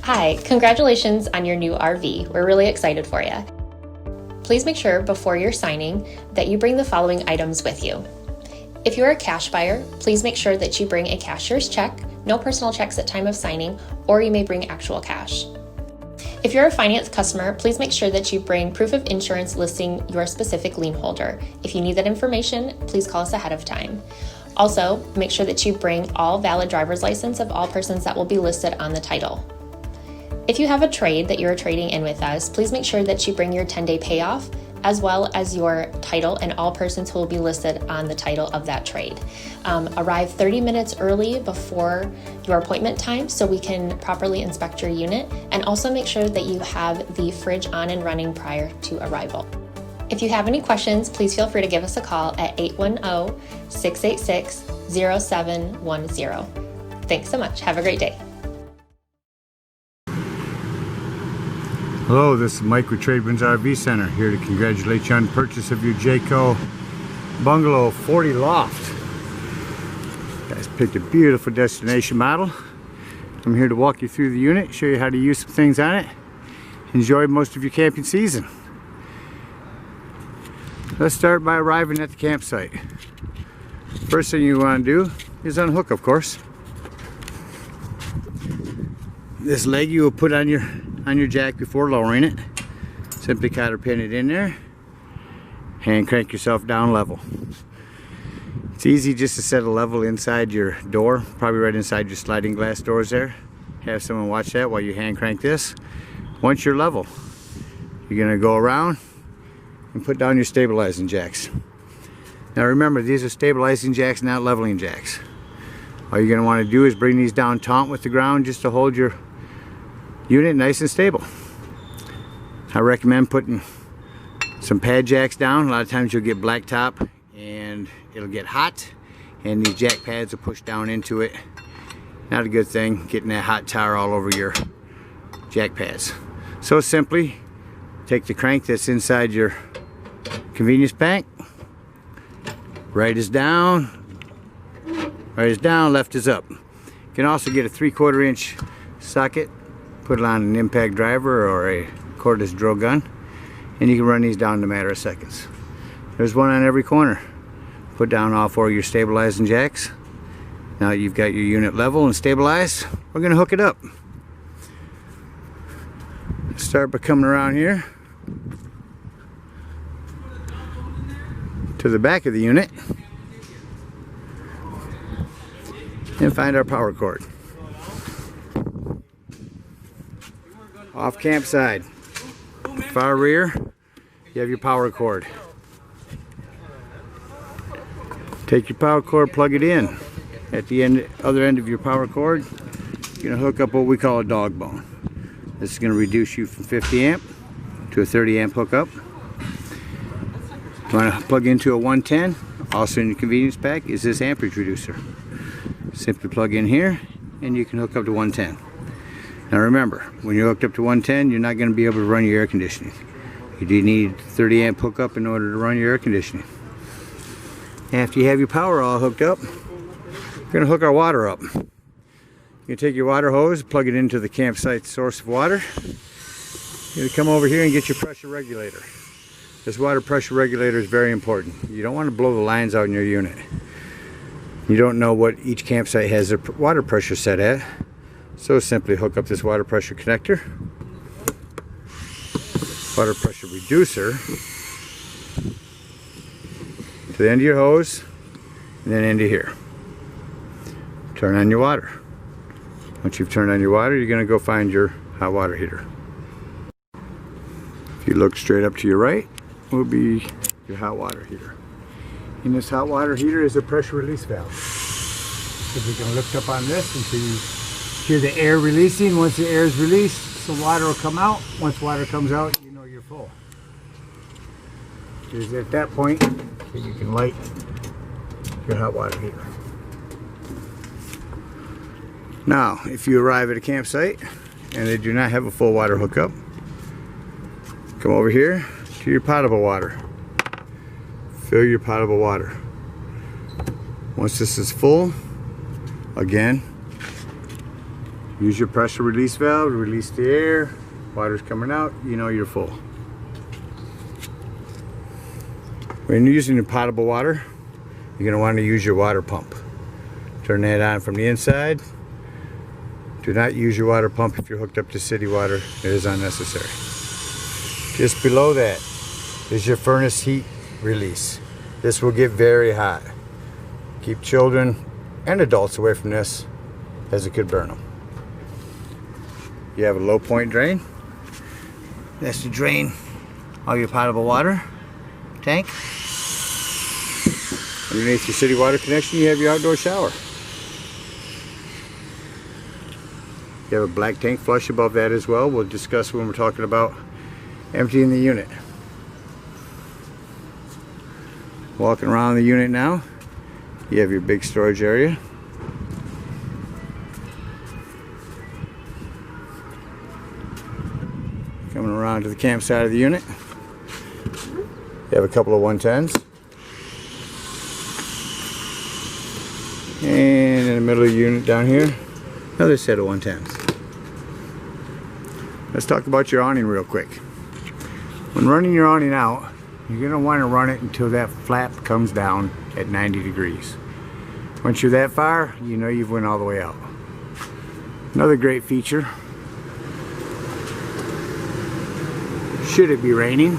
Hi, congratulations on your new RV. We're really excited for you. Please make sure before you're signing that you bring the following items with you. If you're a cash buyer, please make sure that you bring a cashier's check, no personal checks at time of signing, or you may bring actual cash. If you're a finance customer, please make sure that you bring proof of insurance listing your specific lien holder. If you need that information, please call us ahead of time. Also, make sure that you bring all valid driver's license of all persons that will be listed on the title. If you have a trade that you're trading in with us, please make sure that you bring your 10-day payoff as well as your title and all persons who will be listed on the title of that trade. Arrive 30 minutes early before your appointment time so we can properly inspect your unit, and also make sure that you have the fridge on and running prior to arrival. If you have any questions, please feel free to give us a call at 810-686-0710. Thanks so much. Have a great day. Hello, this is Mike with TradeWinds RV Center, here to congratulate you on the purchase of your Jayco Bungalow 40 Loft. You guys picked a beautiful destination model. I'm here to walk you through the unit, show you how to use some things on it. Enjoy most of your camping season. Let's start by arriving at the campsite. First thing you want to do is unhook, of course. This leg you will put on your jack before lowering it. Simply cotter pin it in there and crank yourself down level. It's easy just to set a level inside your door, probably right inside your sliding glass doors there. Have someone watch that while you hand crank this. Once you're level, you're going to go around and put down your stabilizing jacks. Now remember, these are stabilizing jacks, not leveling jacks. All you're going to want to do is bring these down taut with the ground just to hold your unit nice and stable. I recommend putting some pad jacks down. A lot of times you'll get blacktop and it'll get hot and these jack pads will push down into it. Not a good thing, getting that hot tar all over your jack pads. So simply take the crank that's inside your convenience pack. Right is down, left is up. You can also get a 3/4 inch socket, put it on an impact driver or a cordless drill gun, and you can run these down in a matter of seconds. There's one on every corner. Put down all 4 of your stabilizing jacks. Now you've got your unit level and stabilized. We're going to hook it up. Start by coming around here to the back of the unit and find our power cord. Off campsite, far rear, you have your power cord. Take your power cord, plug it in. At the other end of your power cord, you're going to hook up what we call a dog bone. This is going to reduce you from 50 amp to a 30 amp hookup. You want to plug into a 110. Also in your convenience pack is this amperage reducer. Simply plug in here and you can hook up to 110. Now remember, when you're hooked up to 110, you're not going to be able to run your air conditioning. You do need 30 amp hookup in order to run your air conditioning. After you have your power all hooked up, we're going to hook our water up. You take your water hose, plug it into the campsite source of water. You're going to come over here and get your pressure regulator. This water pressure regulator is very important. You don't want to blow the lines out in your unit. You don't know what each campsite has their water pressure set at. So simply hook up this water pressure connector, water pressure reducer to the end of your hose and then into here. Turn on your water. Once you've turned on your water, you're going to go find your hot water heater. If you look straight up to your right, will be your hot water heater. In this hot water heater is a pressure release valve. So we can lift up on this until you hear the air releasing. Once the air is released, some water will come out. Once water comes out, you know you're full. Because at that point, you can light your hot water heater. Now, if you arrive at a campsite and they do not have a full water hookup, come over here to your potable water. Fill your potable water. Once this is full, again, Use your pressure release valve to release the air. Water's coming out, you know you're full. When you're using your potable water, you're going to want to use your water pump. Turn that on from the inside. Do not use your water pump if you're hooked up to city water. It is unnecessary. Just below that is your furnace heat release. This will get very hot. Keep children and adults away from this, as it could burn them. You have a low point drain. That's to drain all your potable water tank. Underneath your city water connection, you have your outdoor shower. You have a black tank flush above that as well. We'll discuss when we're talking about emptying the unit. Walking around the unit now, you have your big storage area. Coming around to the camp side of the unit, you have a couple of 110s. And in the middle of the unit down here, another set of 110s. Let's talk about your awning real quick. When running your awning out, you're going to want to run it until that flap comes down at 90 degrees. Once you're that far, you know you've went all the way out. Another great feature, should it be raining,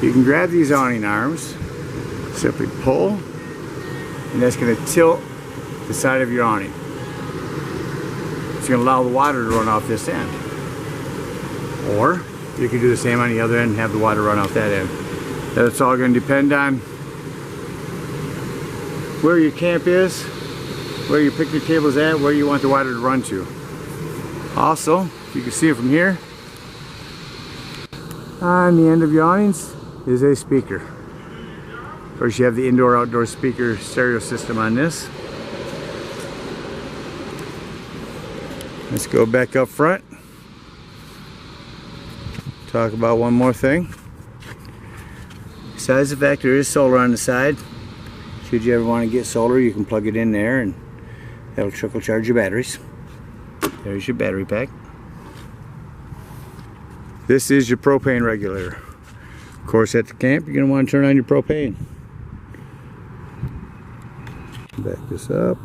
you can grab these awning arms, simply pull, and that's going to tilt the side of your awning. It's going to allow the water to run off this end. Or you can do the same on the other end and have the water run off that end. That's all going to depend on where your camp is, where your picnic table is at, where you want the water to run to. Also, if you can see it from here, on the end of your awnings is a speaker. Of course, you have the indoor-outdoor speaker stereo system on this. Let's go back up front. Talk about one more thing. Besides the fact there is solar on the side, should you ever want to get solar, you can plug it in there and that'll trickle charge your batteries. There's your battery pack. This is your propane regulator. Of course, at the camp, you're going to want to turn on your propane. Back this up.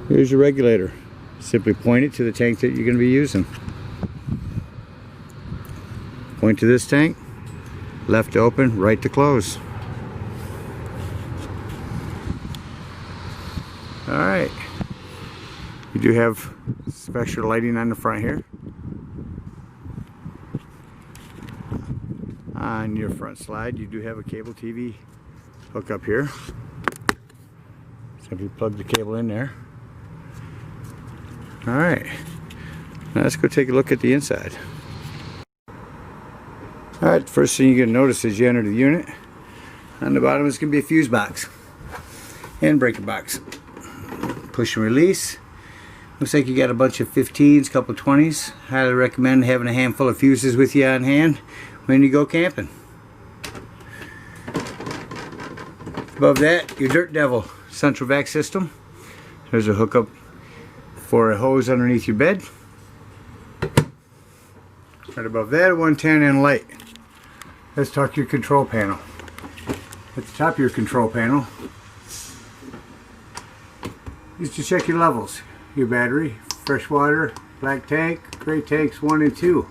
Here's your regulator. Simply point it to the tank that you're going to be using. Point to this tank, left to open, right to close. Alright, you do have some extra lighting on the front here. On your front slide, you do have a cable TV hook up here. Simply plug the cable in there. Alright, now let's go take a look at the inside. Alright, the first thing you're going to notice as you enter the unit, on the bottom is going to be a fuse box and breaker box. Push and release. Looks like you got a bunch of 15s, couple 20s. Highly recommend having a handful of fuses with you on hand when you go camping. Above that, your Dirt Devil central vac system. There's a hookup for a hose underneath your bed. Right above that, a 110 and light. Let's talk your control panel. At the top of your control panel is to check your levels. Your battery, fresh water, black tank, gray tanks 1 and 2.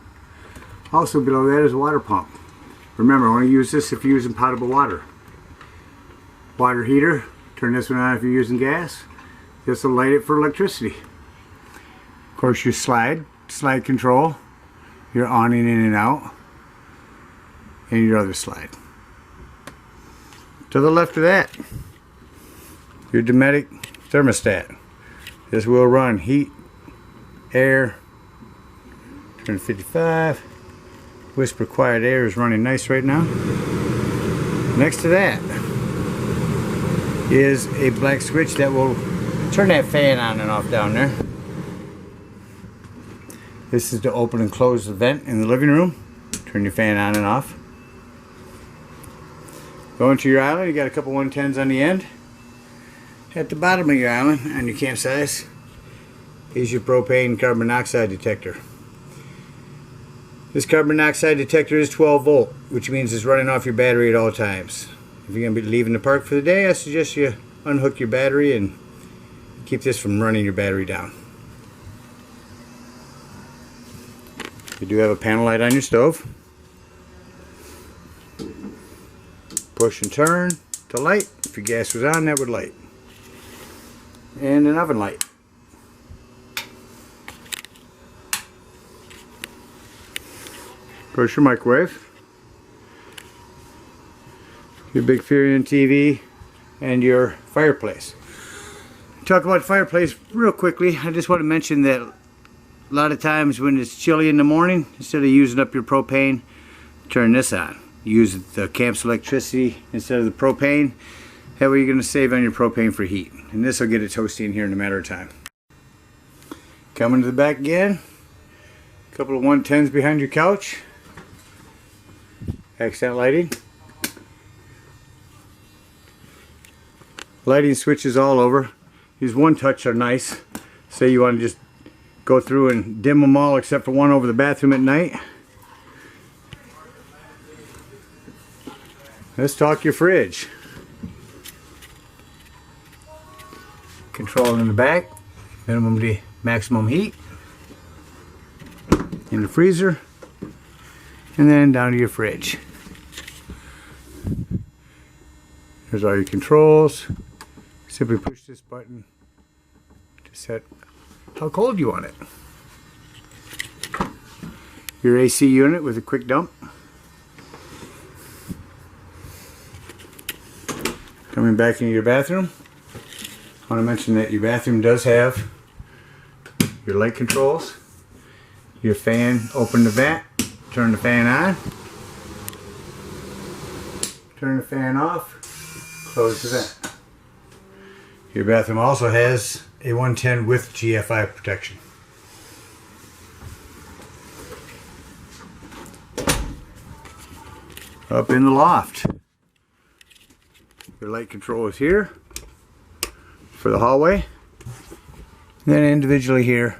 Also below that is a water pump. Remember, only use this if you're using potable water. Water heater, turn this one on if you're using gas. This will light it for electricity. Of course, your slide control, your awning in and out, and your other slide. To the left of that, your Dometic thermostat. This will run heat, air, turn 55. Whisper quiet air is running nice right now. Next to that is a black switch that will turn that fan on and off down there. This is to open and close the vent in the living room. Turn your fan on and off. Going to your island, you got a couple 110s on the end. At the bottom of your island, on your campsite, is your propane carbon monoxide detector. This carbon monoxide detector is 12 volt, which means it's running off your battery at all times. If you're going to be leaving the park for the day, I suggest you unhook your battery and keep this from running your battery down. You do have a panel light on your stove. Push and turn to light. If your gas was on, that would light. And an oven light. Push your microwave, your big Furion TV, and your fireplace. Talk about fireplace real quickly. I just want to mention that a lot of times when it's chilly in the morning, instead of using up your propane, turn this on. Use the camp's electricity instead of the propane. That way you're going to save on your propane for heat. And this will get it toasty in here in a matter of time. Coming to the back again. A couple of 110s behind your couch. Accent lighting. Lighting switches all over. These one touch are nice. Say you want to just go through and dim them all except for one over the bathroom at night. Let's talk your fridge. Control in the back, minimum to maximum heat. In the freezer, and then down to your fridge. There's all your controls. Simply push this button to set how cold you want it. Your AC unit with a quick dump. Coming back into your bathroom, I want to mention that your bathroom does have your light controls, your fan, open the vent, turn the fan on, turn the fan off, close the vent. Your bathroom also has a 110 with GFI protection. Up in the loft, your light control is here for the hallway, and then individually here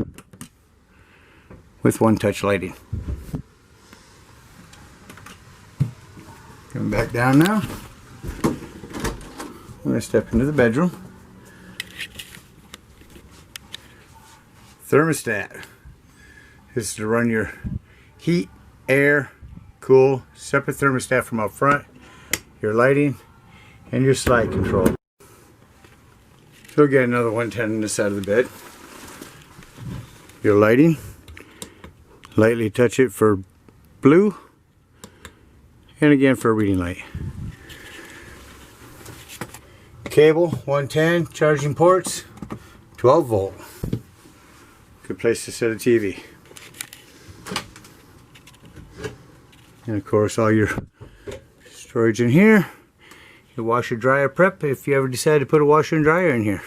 with one touch lighting. Coming back down now, I'm going to step into the bedroom. Thermostat. This is to run your heat, air, cool, separate thermostat from up front, your lighting, and your slide control. So we'll get another 110 on this side of the bed. Your lighting, lightly touch it for blue, and again for a reading light. Cable, 110, charging ports, 12 volt. Good place to set a TV. And of course all your storage in here. Your washer dryer prep if you ever decide to put a washer and dryer in here.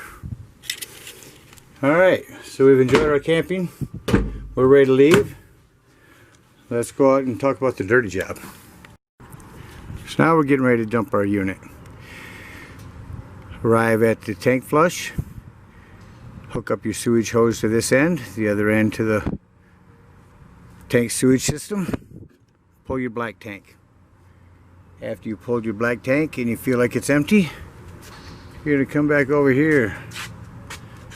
Alright, so we've enjoyed our camping. We're ready to leave. Let's go out and talk about the dirty job. So now we're getting ready to dump our unit. Arrive at the tank flush. Hook up your sewage hose to this end, the other end to the tank sewage system. Pull your black tank. After you pulled your black tank and you feel like it's empty, you're going to come back over here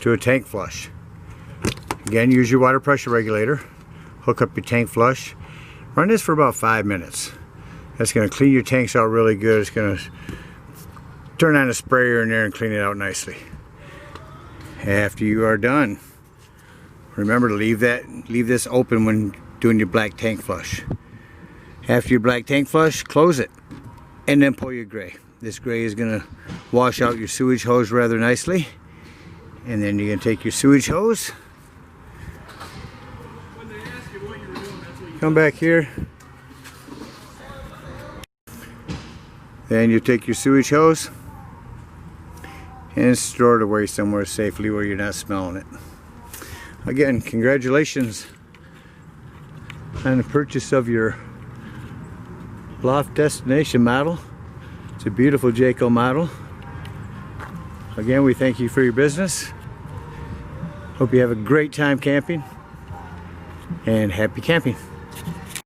to a tank flush. Again, use your water pressure regulator. Hook up your tank flush. Run this for about 5 minutes. That's going to clean your tanks out really good. It's going to turn on a sprayer in there and clean it out nicely. After you are done, remember to leave this open when doing your black tank flush. After your black tank flush, close it and then pull your gray. This gray is going to wash out your sewage hose rather nicely. And then you're going to take your sewage hose, come back here, then you take your sewage hose and store it away somewhere safely where you're not smelling it. Again, congratulations on the purchase of your loft destination model. It's a beautiful Jayco model. Again, we thank you for your business. Hope you have a great time camping, and happy camping.